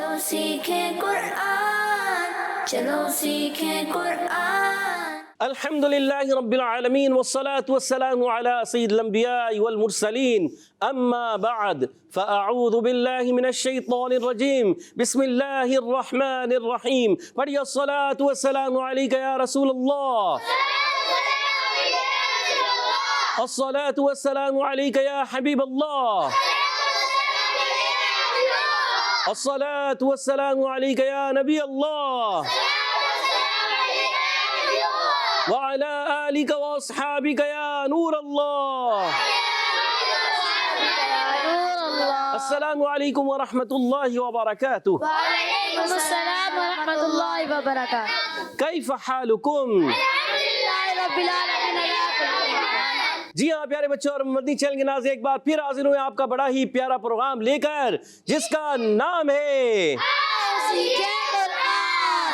चलो सीखें कुरान, चलो सीखें कुरान। अल्हम्दुलिल्लाहि रब्बिल आलमीन वस्सलातु वस्सलामु अला सय्यिदिल अंबियाइ वल मुरसलीन अम्मा बअद फ़अऊज़ु बिल्लाहि मिनश शैतानिर रजीम बिस्मिल्लाहिर रहमानिर रहीम। पढ़िए अस्सलातु वस्सलामु अलैका या रसूलल्लाह, अस्सलातु वस्सलामु अलैका या हबीबल्लाह, अस्सलातु वस्सलामु अलैका या नबी अल्लाह व अला आलिका व अस्हाबिका या नूर अल्लाह। अस्सलामु अलैकुम व रहमतुल्लाहि व बरकातुहू। व अलैकुम अस्सलाम व रहमतुल्लाहि व बरकातुहू। कैफ हालुकुम? अल्हम्दुलिल्लाहि रब्बिल आलमीन। जी हाँ प्यारे बच्चों और मदनी चैनल के नाज़रीन, एक बार फिर हाजिर हुए आपका बड़ा ही प्यारा प्रोग्राम लेकर जिसका नाम है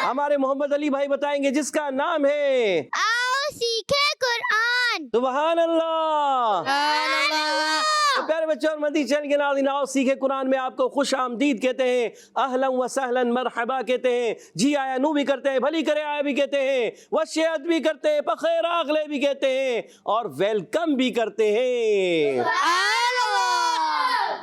हमारे मोहम्मद अली भाई बताएंगे, जिसका नाम है आओ सीखे कुरान। सुभान अल्लाह। तो प्यारे बच्चों और मदनी चैनल के नाज़रीन, आओ सीखे कुरान में आपको खुश आमदीद कहते हैं, अहलन व सहलन मरहबा कहते हैं, जी आया नू भी करते हैं, भली करे आया भी कहते हैं, वशियत भी करते हैं, बखैर आगले भी कहते हैं और वेलकम भी करते हैं।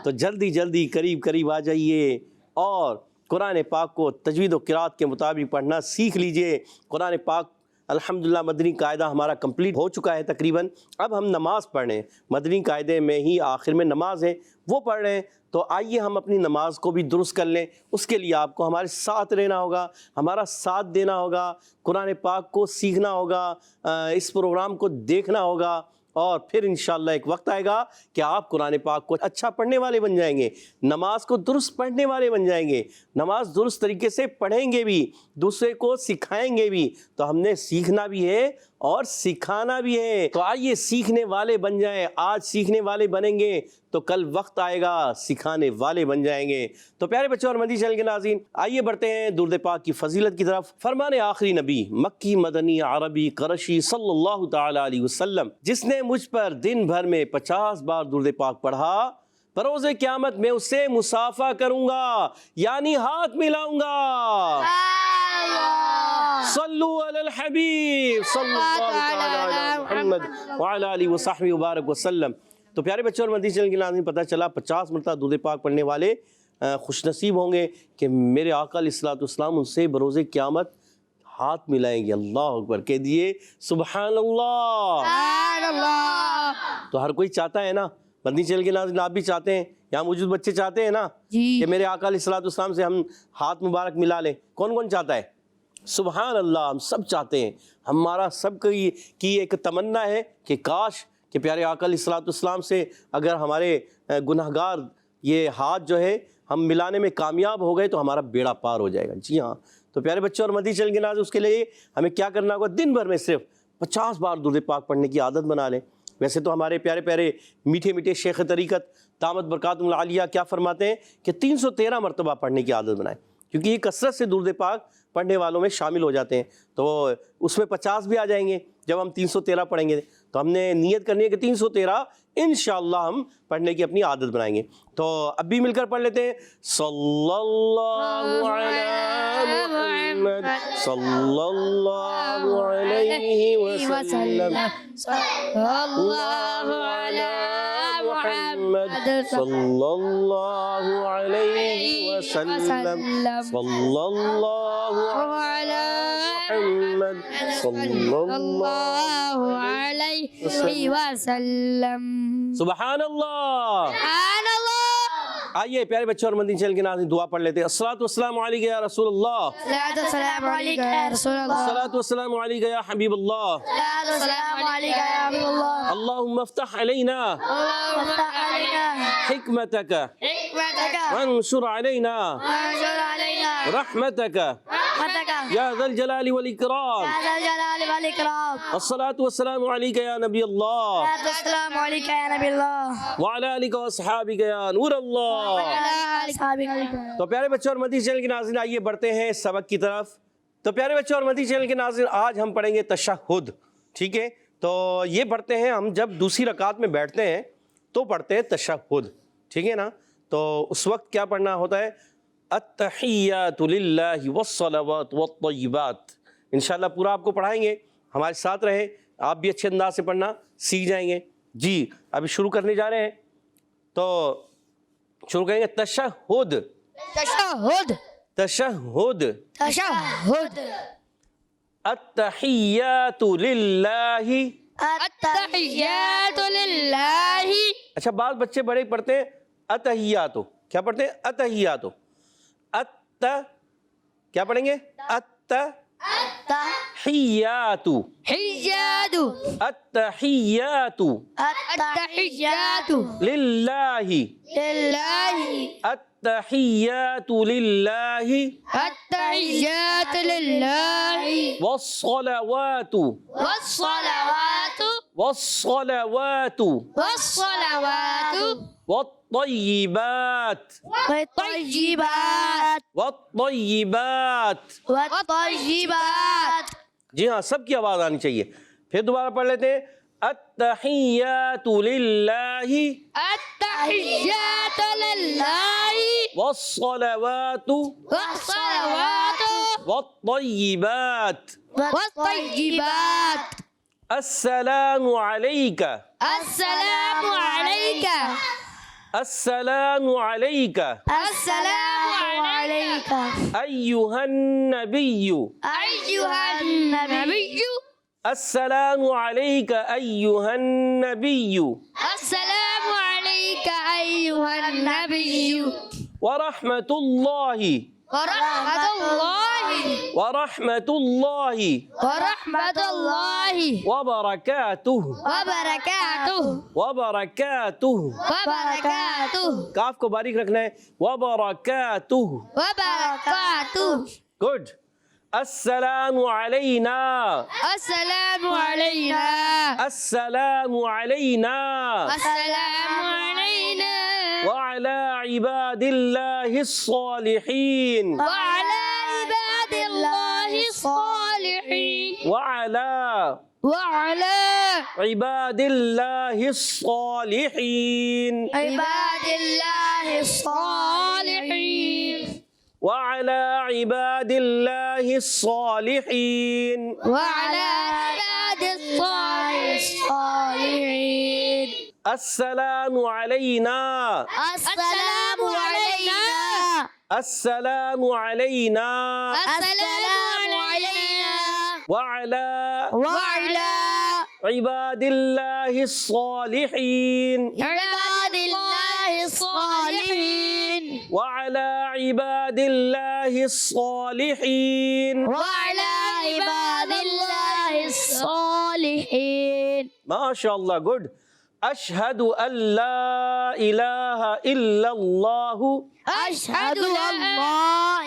तो जल्दी जल्दी करीब करीब आ जाइए और कुरान पाक को तजवीद व क़िराअत के मुताबिक पढ़ना सीख लीजिए। कुरान पाक अल्हम्दुलिल्लाह मदनी कायदा हमारा कंप्लीट हो चुका है तकरीबन। अब हम नमाज़ पढ़ रहे हैं, मदनी कायदे में ही आखिर में नमाज है वो पढ़ रहे हैं। तो आइए हम अपनी नमाज को भी दुरुस्त कर लें। उसके लिए आपको हमारे साथ रहना होगा, हमारा साथ देना होगा, कुरान पाक को सीखना होगा, इस प्रोग्राम को देखना होगा और फिर इंशाअल्लाह एक वक्त आएगा कि आप कुरान पाक को अच्छा पढ़ने वाले बन जाएंगे, नमाज को दुरुस्त पढ़ने वाले बन जाएंगे, नमाज दुरुस्त तरीके से पढ़ेंगे भी, दूसरे को सिखाएंगे भी। तो हमने सीखना भी है और सिखाना भी है। तो आइए सीखने वाले बन जाएं। आज सीखने वाले बनेंगे तो कल वक्त आएगा सिखाने वाले बन जाएंगे। तो प्यारे बच्चों और मदनी चैनल के नाज़रीन, आइए बढ़ते हैं दुरूद पाक की फजीलत की तरफ। फरमाने आखिरी नबी मक्की मदनी अरबी क़ुरैशी सल्लल्लाहु ताला अलैहि वसल्लम, जिसने मुझ पर दिन भर में 50 बार दुरूद पाक पढ़ा, बरोज़े क़यामत में उससे मुसाफा करूंगा, यानी हाथ मिलाऊंगा। सल्लु अलल हबीब सल्लल्लाहु अलैहि मुहम्मद व अला आलिहि व सहबिहि व बारक वसल्लम। तो प्यारे बच्चों और मदनी चैनल के नाज़रीन, पता चला 50 मरतबा दुरूद पाक पढ़ने वाले खुशनसीब होंगे कि मेरे आका अलैहिस्सलाम उनसे बरोज़े क़यामत हाथ मिलाएंगे। अल्लाह अकबर कह दिए, सुभान अल्लाह। तो हर कोई चाहता है ना, मदनी चैनल के नाज़रीन आप भी चाहते हैं, यहाँ मौजूद बच्चे चाहते हैं ना कि मेरे आका अलैहिस्सलाम से हम हाथ मुबारक मिला लें। कौन कौन चाहता है? सुभान अल्लाह, हम सब चाहते हैं। हमारा सब की एक तमन्ना है कि काश कि प्यारे आका अलैहिस्सलाम से अगर हमारे गुनहगार ये हाथ जो है हम मिलाने में कामयाब हो गए तो हमारा बेड़ा पार हो जाएगा। जी हाँ, तो प्यारे बच्चों और मदनी चैनल के नाज़रीन, उसके लिए हमें क्या करना होगा? दिन भर में सिर्फ 50 बार दुरूद पाक पढ़ने की आदत बना लें। वैसे तो हमारे प्यारे प्यारे मीठे मीठे शेख तरीक़त दामत बरकातुहुल आलिया क्या फरमाते हैं कि 313 मरतबा पढ़ने की आदत बनाएं, क्योंकि ये कसरत से दुरूद पाक पढ़ने वालों में शामिल हो जाते हैं। तो उसमें 50 भी आ जाएंगे जब हम 313 पढ़ेंगे। तो हमने नियत करनी है कि 313 इंशाअल्लाह हम पढ़ने की अपनी आदत बनाएंगे। तो अब भी मिलकर पढ़ लेते हैं। सल्लल्लाहु अलैहि मुहम्मद सल्लल्लाहु अलैहि वसल्लम, सल्लल्लाहु अलैहि मुहम्मद सल्लल्लाहु अलैहि वसल्लम, सल्लल्लाहु अलैहि मुहम्मद सल्लल्लाहु अलैहि वसल्लम। सुभान अल्लाह। आइए प्यारे बच्चों और मदनी चैनल के नाज़रीन दुआ पढ़ लेते हैं। अस्सलातु वस्सलामु अलैका या रसूलल्लाह, अस्सलातु वस्सलामु अलैका या हबीबल्लाह, अल्लाहुम्मा इफ्तह अलैना हिकमतक वंशुर अलैना रहमतक या ज़ल जलाली वल इकराम। अस्सलातु वस्सलामु अलैका या नबी अल्लाह व अला आलिका व अस्हाबिका या नूर अल्लाह। तो प्यारे बच्चों और मदनी चैनल के नाज़रीन, आइए बढ़ते हैं सबक की तरफ। तो प्यारे बच्चों और मदनी चैनल के नाज़रीन, आज हम पढ़ेंगे तशहुद। ठीक है, तो ये पढ़ते हैं हम जब दूसरी रकात में बैठते हैं तो पढ़ते हैं तशहुद। ठीक है ना, तो उस वक्त क्या पढ़ना होता है? अत्तहियातु लिल्लाहि वस्सलावातु वत्तय्यिबात। इंशाल्लाह पूरा आपको पढ़ाएंगे, हमारे साथ रहे, आप भी अच्छे अंदाज से पढ़ना सीख जाएंगे। जी अभी शुरू करने जा रहे हैं, तो शुरू करेंगे तशहुद। तशहुद तशहुद। तशहुद अत्तहियातु लिल्लाहि। अत्तहियातु लिल्लाहि। अच्छा बात बच्चे बड़े पढ़ते हैं अतहियातु, क्या पढ़ते हैं? अतहियातु। अत्त क्या पढ़ेंगे? अत्तहियातु। हियातु अत्तहियातु अत्तहियातु लिल्लाहि। लिल्लाहि। अत्तहियातु लिल्लाहि अत्तहियातु लिल्लाहि। वस्सलावातु। वस्सलावातु वस्सलावातु वस्सलावातु वत्तय्यिबात। वत्तय्यिबात वत्तय्यिबात। वत्तय्यिबात। जी हाँ, सबकी आवाज आनी चाहिए। फिर दोबारा पढ़ लेते हैं अत्तहियातु लिल्लाहि अत्तहियातु लिल्लाहि वस्सलावातु वस्सलावातु वत्तय्यिबात। वत्तय्यिबात। अस्सलामु अलैका। अस्सलामु अलैका। अस्सलामु अलैका अस्सलामु अलैका अय्युहन नबिय्यु। अय्युहन नबिय्यु। अस्सलामु अलैका अय्युहन नबिय्यु अस्सलामु अलैका अय्युहन नबिय्यु। व रहमतुल्लाहि व रहमतुल्लाहि व रहमतुल्लाहि व रहमतुल्लाहि व बरकातुहु व बरकातुहु व बरकातुहु। व बरकातुहु काफ को बारीक रखना है। व बरकातुहु। व बरकातुहु। गुड। अस्सलामु अलैना। अस्सलामु अलैना। अस्सलामु अलैना अस्सलामु अलैना व अला इबादिल्लाहिस सालिहीन व अला इबादिल्लाहिस सालिहीन व अला व अला इबादिल्लाहिस सालिहीन इबादिल्लाहिस सालिहीन व अला इबादिल्लाहिस सालिहीन व अला इबादिल्लाहिस सालिहीन। अस्सलामु अलैना। अस्सलामु अलैना। अस्सलामु अलैना अस्सलामु अलैना व अला व अला इबादिल्लाहिस सालिहीन इबादिल्लाहिस सालिहीन व अला इबादिल्लाहिस सालिहीन। व अला इबादिल्लाहिस सालिहीन। माशाअल्लाह, गुड। अशहदु अल्ला इलाहा इल्लल्लाहु अशहदु अल्ला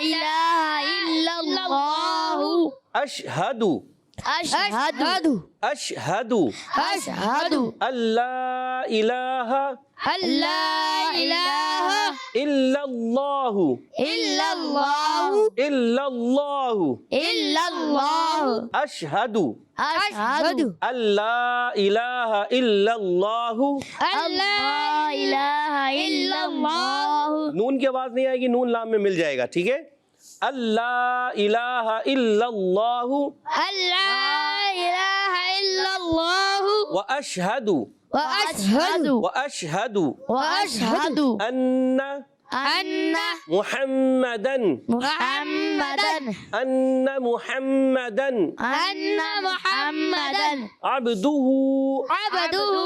इलाहा इल्लल्लाहु अशहदु अशहदु अशहदु अशहदु अल्ला इलाहा अल्ला इलाहा इल्लल्लाहु इल्लल्लाहु इल्लल्लाहु इल्लल्लाहु अशहदु अशहदु अल्ला इलाहा इल्लल्लाहु। अल्ला इलाहा इल्लल्लाहु। नून की आवाज नहीं आएगी, नून लाम में मिल जाएगा, ठीक है। अल्ला इलाहा इल्लल्लाहु अल्ला इलाहा इल्लल्लाहु व अशहदु व अशहदु व अशहदु व अशहदु अन्न अन्न मुहम्मदन मुहम्मदन अन्न मुहम्मदन अन्न मुहम्मदन अब्दुहु अब्दुहु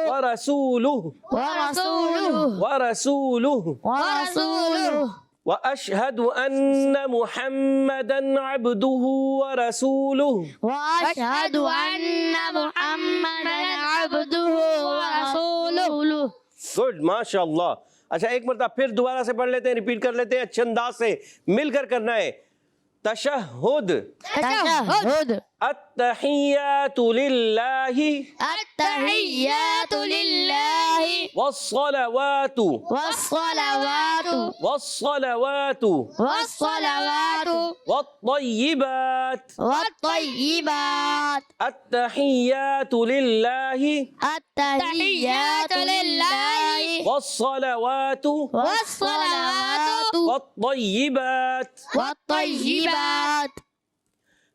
व रसूलुहु व रसूलुहु व रसूलुहु व रसूलुहु व अशहदु अन्न मुहम्मदन अब्दुहु व रसूलुहु व अशहदु अन्न मुहम्मदन अब्दुहु व रसूलुहु। गुड, माशाअल्लाह। अच्छा एक मरतबा फिर दोबारा से पढ़ लेते हैं, रिपीट कर लेते हैं, अच्छे अंदाज से मिलकर करना है। तशहुद तशहुद अत्तहिय्यातु लिल्लाहि التحيات لله वस्सलवातु والصلوات वस्सलवातु والصلوات वत्तय्यिबात والطيبات अत्तहिय्यातु लिल्लाहि التحيات لله वस्सलवातु والصلوات वत्तय्यिबात والطيبات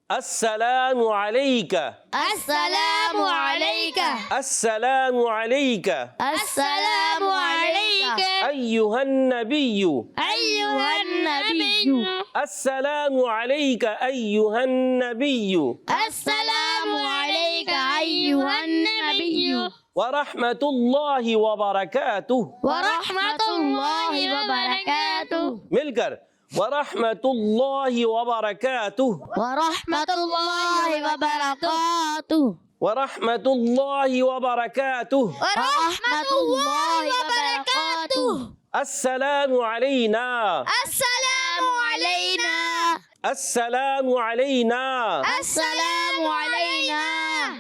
السلام عليك السلام عليك السلام عليك السلام عليك أيها النبي أيها النبي السلام عليك أيها النبي السلام عليك أيها النبي ورحمة الله وبركاته ورحمة الله وبركاته मिलकर ورحمة الله وبركاته ورحمة الله وبركاته ورحمة الله وبركاته ورحمة الله وبركاته السلام علينا السلام علينا السلام علينا السلام علينا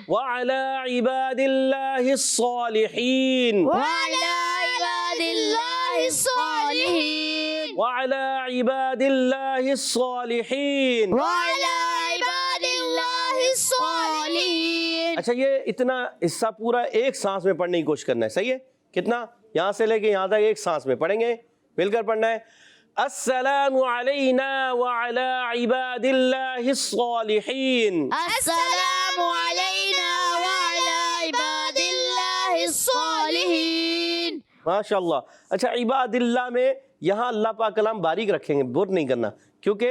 وعلى عباد الله الصالحين وعلى عباد الله الصالحين وعلى عباد الله الصالحين وعلى عباد الله الصالحين अच्छा ये इतना हिस्सा पूरा एक सांस में पढ़ने की कोशिश करना है सही है कितना यहाँ से लेके यहाँ तक एक सांस में पढ़ेंगे मिलकर पढ़ना है अस्सलामु अलैना व अला इबादिल्लाहिस सालिहीन السلام علينا وعلى عباد الله الصالحين माशाल्लाह अच्छा इबादिल्लाह में यहाँ अल्लाह पाक का नाम बारीक रखेंगे बुर नहीं करना क्योंकि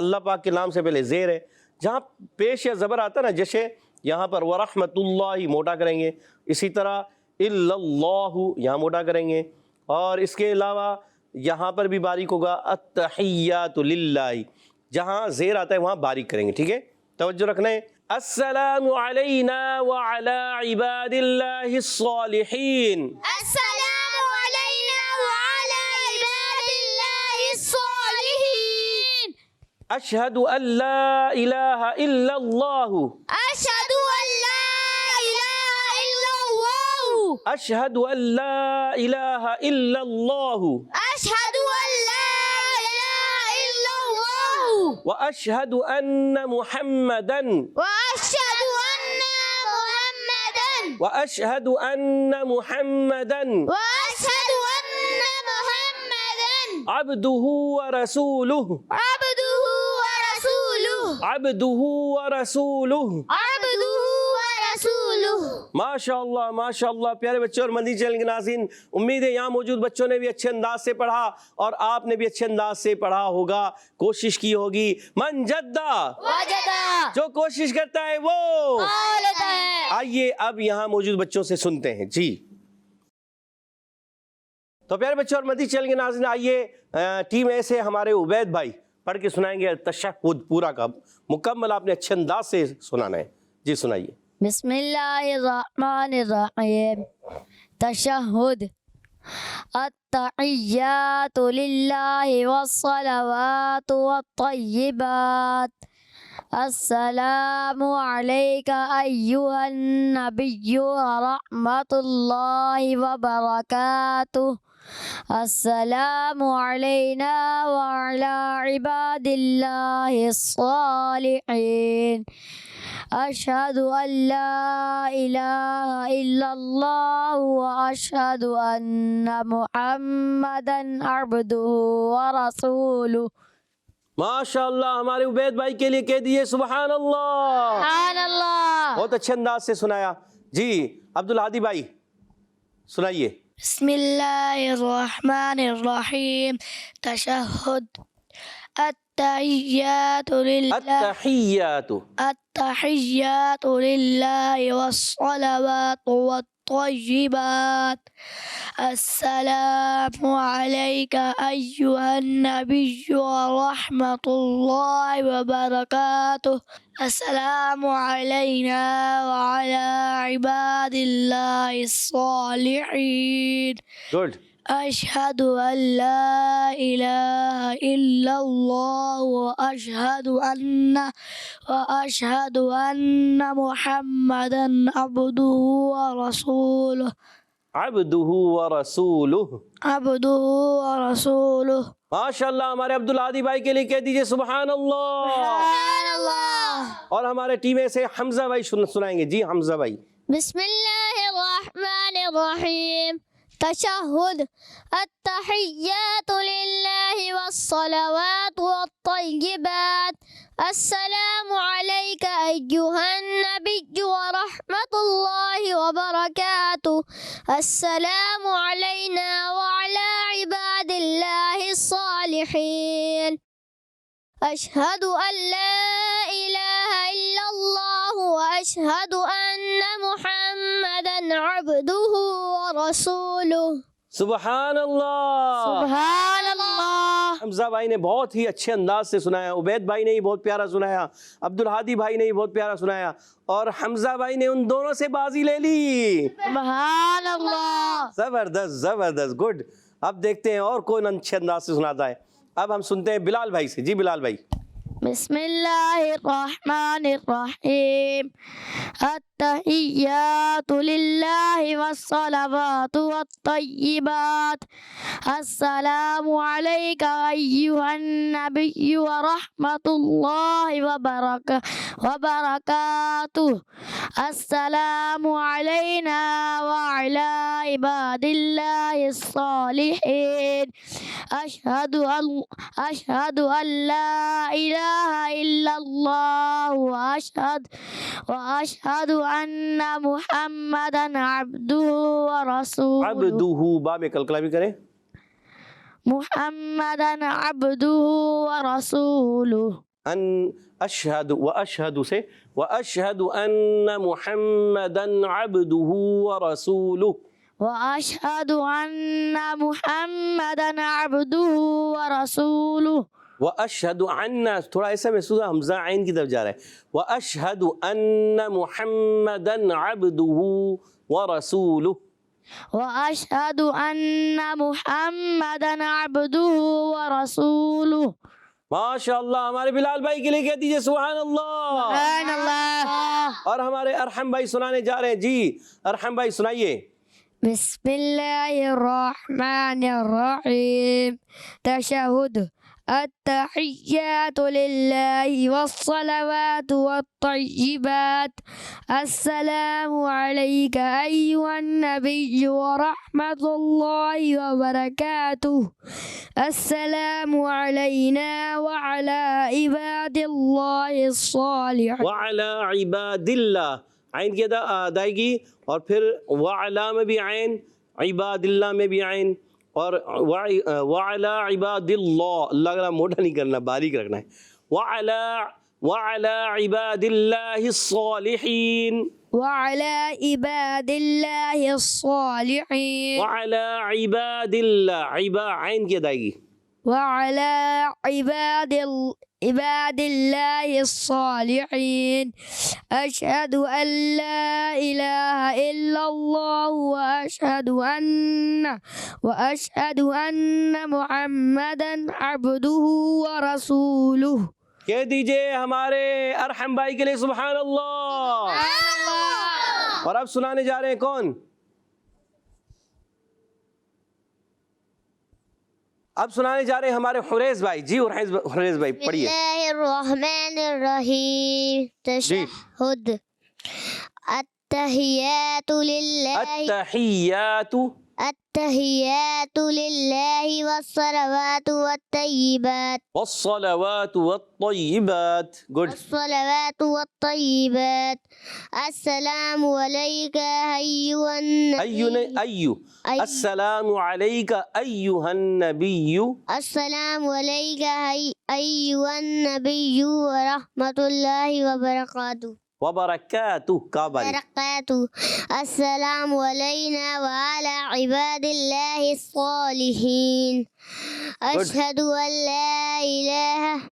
अल्लाह पाक के नाम से पहले ज़ेर है जहाँ पेश या ज़बर आता है ना जैसे यहाँ पर वरहमतुल्लाहि मोटा करेंगे इसी तरह इल्लल्लाहु यहाँ मोटा करेंगे और इसके अलावा यहाँ पर भी बारीक होगा अत्तहिय्यातु लिल्लाहि जहाँ ज़ेर आता है वहाँ बारीक करेंगे ठीक है तवज्जो रखना है अस्सलामु अलैना व अला इबादिल्लाहिस सालिहीन السلام علينا وعلى عباد الله الصالحين अशहदु अल्ला इलाहा इल्लल्लाहु أشهد أن لا إله إلا الله अशहदु अल्ला इलाहा इल्लल्लाहु أشهد أن لا إله إلا الله व अशहदु अन्न मुहम्मदन وأشهد أن محمدا व अशहदु अन्न मुहम्मदन وأشهد أن محمدا अब्दुहु व रसूलुहु عبده ورسوله अब्दुहु व रसूलुहु عبده ورسوله माशाअल्लाह माशाअल्लाह प्यारे बच्चों और मदनी चैनल के नाज़रीन उम्मीद है यहाँ मौजूद बच्चों ने भी अच्छे अंदाज से पढ़ा और आपने भी अच्छे अंदाज से पढ़ा होगा कोशिश की होगी मन जद्दा वजदा जो कोशिश करता है वो औलदा आइए अब यहाँ मौजूद बच्चों से सुनते हैं जी तो प्यारे बच्चों और मदनी चैनल के नाज़रीन आइए टीम ए से हमारे उबैद भाई पढ़ के सुनाएंगे तशहुद पूरा का मुकम्मल आपने अच्छे अंदाज से सुनाना है जी सुनाइए बिस्मिल्लाहिर्रहमानिर्रहीम तशहुद अत्तहिय्यातु लिल्लाहि वस्सलावातु वत्तय्यिबात अस्सलामु अलैका अय्युहन नबिय्यु व रहमतुल्लाहि व बरकातुहु अस्सलामु अलैना व अला इबादिल्लाहिस सालिहीन अशहदु अल्ला इलाहा इल्लल्लाह व अशहदु अन्ना मुहम्मदन अब्दुहु व रसूलुहु माशाअल्लाह हमारे उबैद भाई के लिए कह दिए सुभान अल्लाह सुभानअल्लाह बहुत अच्छे अंदाज से सुनाया जी अब्दुल हादी भाई सुनाइए बिस्मिल्लाहिर्रहमानिर्रहीम तशहुद अत्तहिय्यातु लिल्लाहि वस्सलावातु वत्तय्यिबात अस्सलामु अलैका अय्युहन नबिय्यु व रहमतुल्लाहि व बरकातुहु अस्सलामु अलैना व अला इबादिल्लाहिस सालिहीन गुड أشهد أن لا إله إلا الله وأشهد أن محمدا عبده ورسوله अब्दुहु व रसूलुहु। माशाल्लाह। हमारे अब्दुल हादी भाई के लिए कह दीजिए सुभान अल्लाह। और हमारे टीम से हमजा भाई सुनाएंगे। जी हमजा भाई। बिस्मिल्लाहिर्रहमानिर्रहीम। तशहुद अत्तहिय्यातु लिल्लाहि वस्सलावातु वत्तय्यिबात। अस्सलामु अलैका अय्युहन नबिय्यु व रहमतुल्लाहि व बरकातुहु। अस्सलामु अलैना व अला इबादिल्लाहिस सालिहीन। अशहदु अन ला इलाहा इल्लल्लाह व अशहदु अन्ना मुहम्मदन अब्दुहु व रसूलुहु। सुभान अल्लाह। सुभान अल्लाह। हमजा भाई ने बहुत ही अच्छे अंदाज से सुनाया, उबैद भाई ने भी बहुत प्यारा सुनाया, अब्दुल हादी भाई ने भी बहुत प्यारा सुनाया और हमजा भाई ने उन दोनों से बाजी ले ली। सुभान अल्लाह। जबरदस्त जबरदस्त, गुड। अब देखते हैं और कौन अच्छे अंदाज से सुनाता है। अब हम सुनते हैं बिलाल भाई से। जी बिलाल भाई। बिस्मिल्लाहिर्रहमानिर्रहीम। अत्तहिय्यातु लिल्लाहि वस्सलावातु वत्तय्यिबात। अस्सलामु अलैका अय्युहन नबिय्यु व रहमतुल्लाहि व बरकातुहु। अस्सलामु अलैना व अला इबादिल्लाहिस सालिहीन। अशहदु अन ला इलाहा इल्लल्लाह व अशहदु अन्ना मुहम्मदन अब्दुहु व रसूलुहु। अब्दुहु बा में कलकला भी करें। मुहम्मदन अब्दुहु व रसूलुहु। अन अशहदु व अशहदु से व अशहदु अन्ना मुहम्मदन अब्दुहु व रसूलुहु। वअशहदु अन्ना मुहम्मदन अब्दुहु व रसूलुहु। व अशहदु अन्ना, थोड़ा ऐसा महसूस हमजा आइन की तरफ जा रहा है। व अशहदु अन्ना मुहम्मदन अब्दुहु व रसूलुहु। वअशहदु अन्ना मुहम्मदन अब्दुहु व रसूलुहु। माशाअल्लाह। हमारे बिलाल भाई के लिए कह दीजिए सुभान अल्लाह। सुभान अल्लाह। और हमारे अरहम भाई सुनाने जा रहे हैं। जी अरहम भाई सुनाइए। बिस्मिल्लाहिर्रहमानिर्रहीम। तशहुद अत्तहिय्यातु लिल्लाहि वस्सलावातु वत्तय्यिबात। अस्सलामु अलैका अय्युहन नबिय्यु व रहमतुल्लाहि व बरकातुहु। अस्सलामु अलैना व अला इबादिल्लाहिस सालिहीन। व अला इबादिल्लाह, आइन की अदायगी और फिर व अला में भी आइन, इबादिल्लाह में भी आइन और व अला इबादिल्लाह, अल्लाह का मोटा नहीं करना, बारीक रखना है। व अला इबादिल्लाहिस सालिहीन। व अला इबादिल्लाहिस सालिहीन। व अला इबादिल्लाह, आइन की अदायगी। व अला इबादिल्लाहिस सालिहीन। अशहदु अन ला इलाहा इल्लल्लाह व अशहदु अन्ना मुहम्मदन अब्दुहु व रसूलुहु। कह दीजिए हमारे अरहम भाई के लिए सुभान अल्लाह। और अब सुनाने जा रहे हैं कौन? अब सुनाने जा रहे हैं हमारे हुरैस भाई। जी हुरैस भाई पढ़िए। बिस्मिल्लाहिर्रहमानिर्रहीम। तशहुद अत्तहिय्यातु लिल्लाहि वस्सलावातु वत्तय्यिबात। वस्सलावातु वत्तय्यिबात, गुड। वस्सलावातु वत्तय्यिबात। अस्सलामु अलैका अय्युहन नबिय्यु। अस्सलामु अलैका अय्युहन नबिय्यु। अस्सलामु अलैका अय्युहन नबिय्यु व रहमतुल्लाहि व बरकातुहु। वबरकातुहु का बारी। अस्सलामु अलैना व अला इबादिल्लाहिस सालिहीन। अशहदु अन ला इलाहा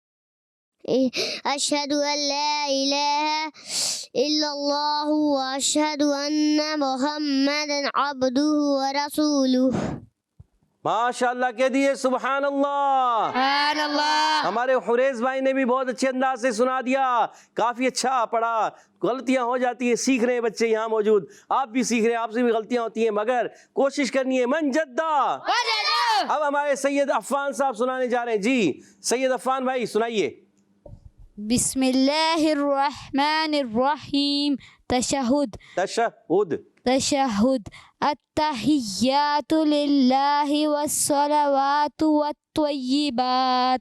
इल्लल्लाह व अशहदु अन्ना मुहम्मदन अब्दुहु व रसूलुहु। माशाअल्लाह कह दिए सुभान अल्लाह। सुभान अल्लाह। हमारे हुरैस भाई ने भी बहुत अच्छे अंदाज से सुना दिया, काफी अच्छा पढ़ा। गलतियां हो जाती है, सीख रहे हैं बच्चे यहाँ मौजूद, आप भी सीख रहे हैं, आपसे भी गलतियां होती हैं, मगर कोशिश करनी है। मन जद्दा। अब हमारे सैयद अफ़ान साहब सुनाने जा रहे हैं। जी सैयद अफ़ान भाई सुनाइए। बिस्मिल्लाहिर्रहमानिर्रहीम। तशहुद। तशहुद। तशहुद। अत्तहिय्यातु लिल्लाहि वस्सलावातु वत्तय्यिबात।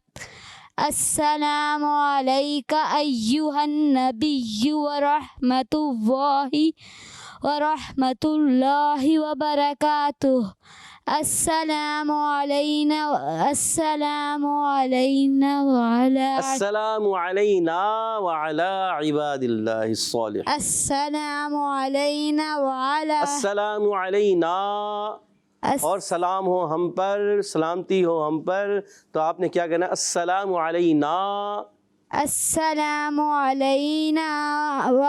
अस्सलामु अलैका अय्युहन नबिय्यु व रहमतुल्लाहि व बरकातुह। अस्सलामु अलैना व अला इबादिल्लाहिस सालिहीन। अस्सलामु अलैना व अला। अस्सलामु अलैना और सलाम हो हम पर, सलामती हो हम पर। तो आपने क्या कहना? अस्सलामु अलैना। अस्सलामु अलैना व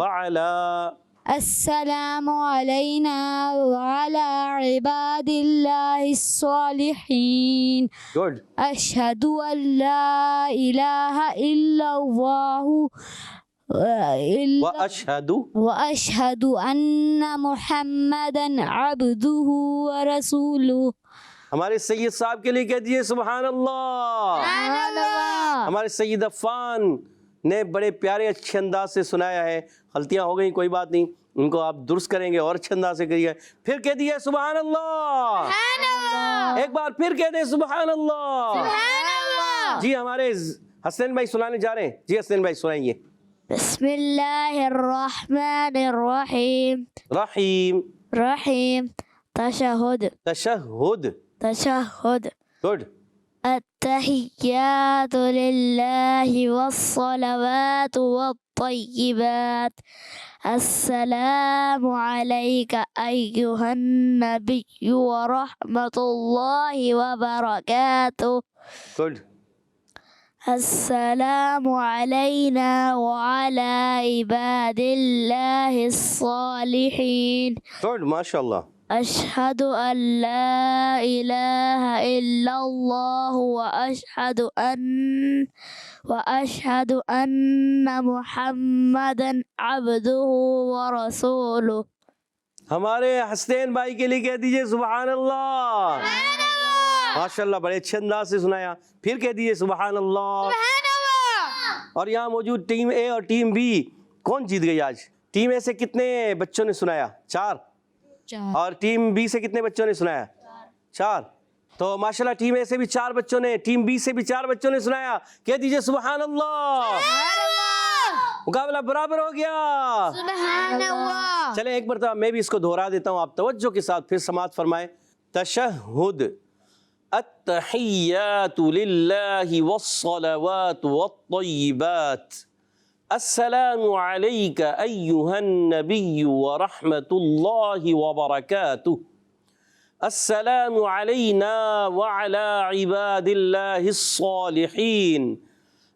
अला। अस्सलामु अलैना व अला इबादिल्लाहिस सालिहीन। गुड। अशहदु अल्ला इलाहा इल्लल्लाहु व अशहदु अन्ना मुहम्मदन अब्दुहु व रसूलुहु। हमारे सैयद साहब के लिए कह दिए सुभान अल्लाह। हमारे सैयद अफ़ान ने बड़े प्यारे अच्छे अंदाज से सुनाया है। गलतियाँ हो गई, कोई बात नहीं, उनको आप दुरुस्त करेंगे और अच्छे अंदाज से करिए। फिर कह दिए सुभान अल्लाह। एक बार फिर कह दे सुभान अल्लाह। जी हमारे हसनैन भाई सुनाने जा रहे हैं। जी हसनैन भाई सुनाइए। बिस्मिल्लाहिर्रहमानिर्रहीम। रहीम। तशहुद। गुड। अत्तहिय्यातु लिल्लाहि वस्सलावातु वत्तय्यिबात। अस्सलामु अलैका अय्युहन नबिय्यु व रहमतुल्लाहि व बरकातुह। गुड। अस्सलामु अलैना व अला इबादिल्लाहिस सालिहीन। गुड माशाअल्लाह। अशहदु अल्ला इलाहा इल्लल्लाह व अशहदु अन्ना मुहम्मदन अब्दुहु व रसूलुहु। हमारे हसनैन भाई के लिए कह दीजिए सुभान अल्लाह। माशाअल्लाह बड़े अच्छे अंदाज से सुनाया। फिर कह दीजिए सुभान अल्लाह। और यहाँ मौजूद टीम ए और टीम बी कौन जीत गई आज? टीम ए से कितने बच्चों ने सुनाया? 4। और टीम बी से कितने बच्चों ने सुनाया? 4। तो माशाल्लाह टीम ए से भी 4 बच्चों ने, टीम बी से भी 4 बच्चों ने सुनाया। कह दीजिए सुभान अल्लाह। मुकाबला बराबर हो गया। चले एक मरतबा मैं भी इसको दोहरा देता हूँ, आप तवज्जो के साथ फिर समाअत फरमाएं। तशहुद। अत्तहिय्यातु लिल्लाहि वस्सलावातु वत्तय्यिबात। अस्सलामु अलैका अय्युहन नबिय्यु व रहमतुल्लाहि व बरकातुह। अस्सलामु अलैना व अला इबादिल्लाहिस सालिहीन।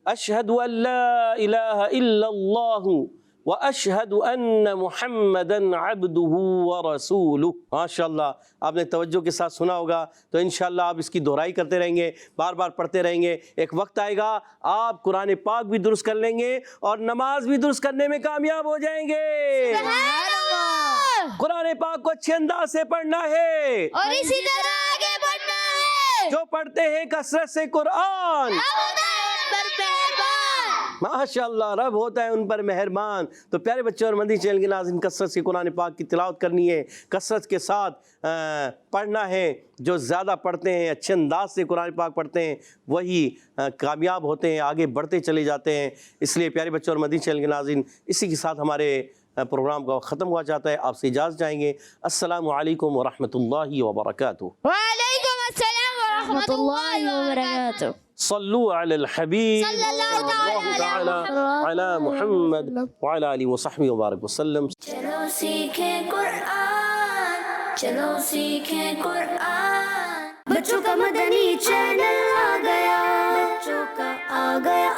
अशहदु अल्ला इलाहा इल्लल्लाहु व अशहदु अन्ना मुहम्मदन अब्दुहु व रसूलुहु। माशाअल्लाह आपने तवज्जो के साथ सुना होगा, तो इंशाअल्लाह आप इसकी दोहराई करते रहेंगे, बार बार पढ़ते रहेंगे। एक वक्त आएगा आप कुरान पाक भी दुरुस्त कर लेंगे और नमाज भी दुरुस्त करने में कामयाब हो जाएंगे। कुरान पाक को अच्छे अंदाज से पढ़ना है और इसी तरह आगे बढ़ना है। जो पढ़ते हैं कसरत से कुरान, माशाअल्लाह रब होता है उन पर मेहरबान। तो प्यारे बच्चों और मदनी चैनल के नाज़रीन, कसरत से कुरान पाक की तिलावत करनी है, कसरत के साथ पढ़ना है। जो ज़्यादा पढ़ते हैं, अच्छे अंदाज से कुरान पाक पढ़ते हैं, वही कामयाब होते हैं, आगे बढ़ते चले जाते हैं। इसलिए प्यारे बच्चों और मदनी चैनल के नाज़रीन, इसी के साथ हमारे प्रोग्राम का ख़त्म हुआ जाता है। आपसे इजाज़त चाहेंगे। अस्सलामु अलैकुम व रहमतुल्लाहि व बरकातुहू। वालेकुम अस्सलाम व रहमतुल्लाहि व बरकातुहू। सल्लु अलल हबीब सल्लल्लाहु तआला अला मुहम्मद व अला आलिहि व सहबिहि व बारिक वसल्लम। चलो सीखें कुरान, चलो सीखें कुरान। बच्चों का मदनी चैनल आ गया, बच्चों का आ गया